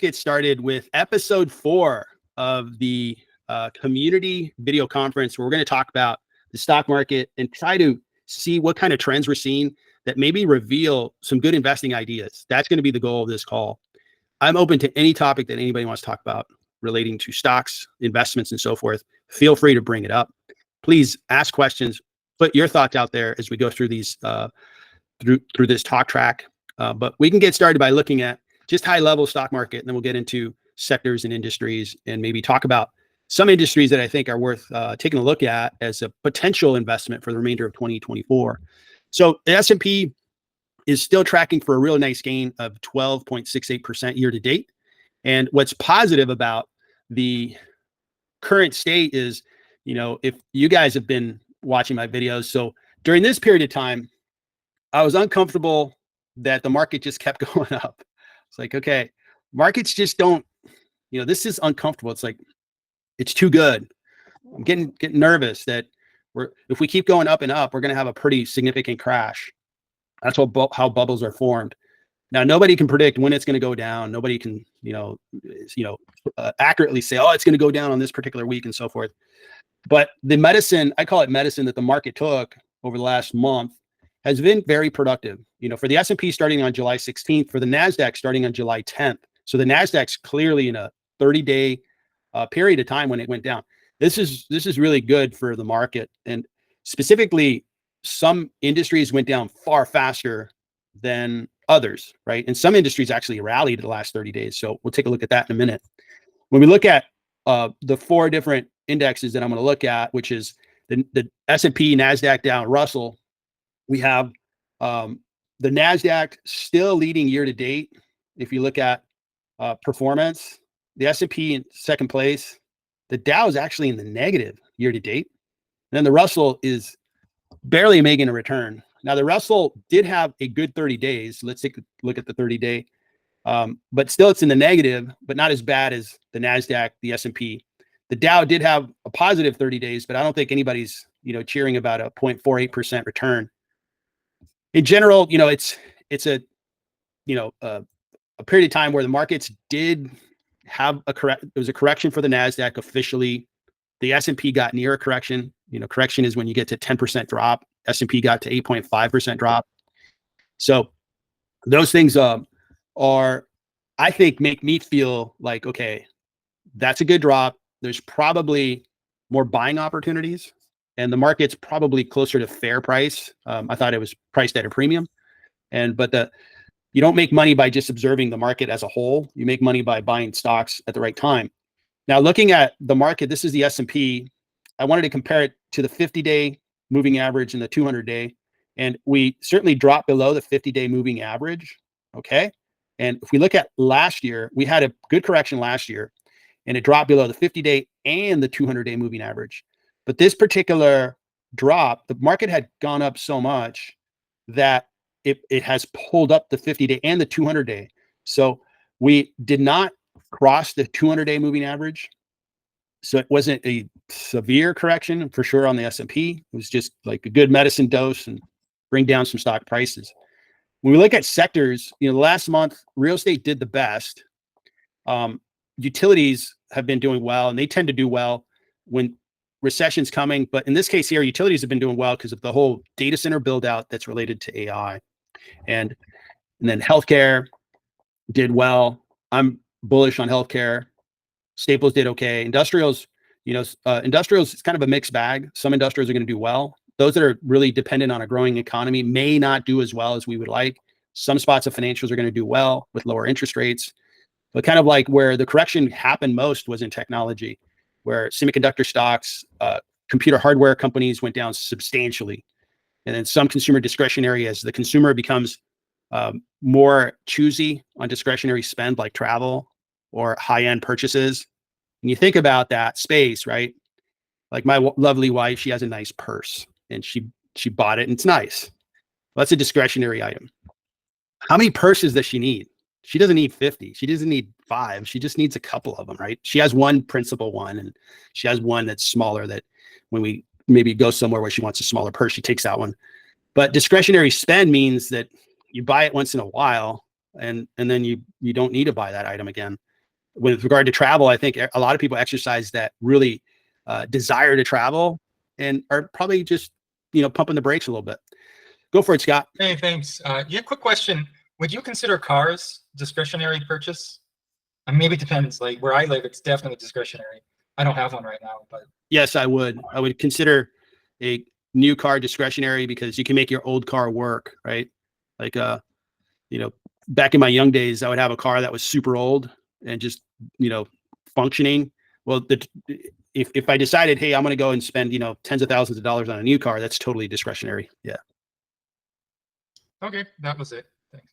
get started with episode 4 of the community video conference, where we're going to talk about the stock market and try to see what kind of trends we're seeing that maybe reveal some good investing ideas. That's going to be the goal of this call. I'm open to any topic that anybody wants to talk about relating to stocks, investments, and so forth. Feel free to bring it up. Please ask questions, put your thoughts out there as we go through these through this talk track. But we can get started by looking at just high level stock market, and then we'll get into sectors and industries and maybe talk about some industries that I think are worth taking a look at as a potential investment for the remainder of 2024. So the S&P is still tracking for a real nice gain of 12.68% year to date. And what's positive about the current state is, you know, if you guys have been watching my videos, so during this period of time, I was uncomfortable that the market just kept going up. It's like, okay, markets just don't, you know, this is uncomfortable. It's like, it's too good. I'm getting nervous that if we keep going up and up, we're going to have a pretty significant crash. That's how bubbles are formed. Now, nobody can predict when it's going to go down. Nobody can, accurately say, oh, it's going to go down on this particular week and so forth. But the medicine, I call it medicine, that the market took over the last month has been very productive. You know, for the S&P starting on July 16th, for the NASDAQ starting on July 10th. So the NASDAQ's clearly in a 30-day period of time when it went down. This is really good for the market. And specifically, some industries went down far faster than others, right? And some industries actually rallied the last 30 days. So we'll take a look at that in a minute. When we look at the 4 different indexes that I'm going to look at, which is the S&P, NASDAQ, Dow, and Russell, we have the NASDAQ still leading year to date. If you look at performance, the S&P in second place, the Dow is actually in the negative year to date. And then the Russell is barely making a return. Now, the Russell did have a good 30 days. Let's take a look at the 30-day. But still, it's in the negative, but not as bad as the NASDAQ, the S&P. The Dow did have a positive 30 days, but I don't think anybody's, cheering about a 0.48% return. In general, it's a period of time where the markets did have there was a correction for the NASDAQ officially. The S&P got near a correction. Correction is when you get to 10% drop. S&P got to 8.5% drop. So those things are, I think, make me feel like, okay, that's a good drop. There's probably more buying opportunities, and the market's probably closer to fair price. I thought it was priced at a premium, but you don't make money by just observing the market as a whole. You make money by buying stocks at the right time. Now, looking at the market, this is the S&P. I wanted to compare it to the 50-day moving average and the 200-day, and we certainly dropped below the 50-day moving average. Okay, and if we look at last year, we had a good correction last year, and it dropped below the 50-day and the 200-day moving average. But this particular drop, the market had gone up so much that it has pulled up the 50-day and the 200-day. So we did not cross the 200-day moving average. So it wasn't a severe correction for sure on the S&P. It was just like a good medicine dose and bring down some stock prices. When we look at sectors, last month, real estate did the best. Utilities have been doing well, and they tend to do well when recession's coming. But in this case here, utilities have been doing well because of the whole data center build out that's related to AI. And then healthcare did well. I'm bullish on healthcare. Staples did okay. Industrials, industrials, it's kind of a mixed bag. Some industrials are going to do well. Those that are really dependent on a growing economy may not do as well as we would like. Some spots of financials are going to do well with lower interest rates. But kind of like where the correction happened most was in technology, where semiconductor stocks, computer hardware companies went down substantially. And then some consumer discretionary, as the consumer becomes more choosy on discretionary spend like travel or high-end purchases. And you think about that space, right? Like my lovely wife, she has a nice purse and she bought it and it's nice. Well, that's a discretionary item. How many purses does she need? She doesn't need 50. She doesn't need 5. She just needs a couple of them, right? She has one principal one, and she has one that's smaller that when we maybe go somewhere where she wants a smaller purse, she takes that one. But discretionary spend means that you buy it once in a while and then you don't need to buy that item again. with regard to travel, I think a lot of people exercise that really desire to travel and are probably just, pumping the brakes a little bit. Go for it, Scott. Hey, thanks. Yeah, quick question. Would you consider cars discretionary purchase? Maybe it depends. Like where I live, it's definitely discretionary. I don't have one right now, but Yes, I would. I would consider a new car discretionary because you can make your old car work, right? Like, back in my young days, I would have a car that was super old and just, functioning. Well, if I decided, hey, I'm going to go and spend, tens of thousands of dollars on a new car, that's totally discretionary. Yeah. okay, that was it. Thanks.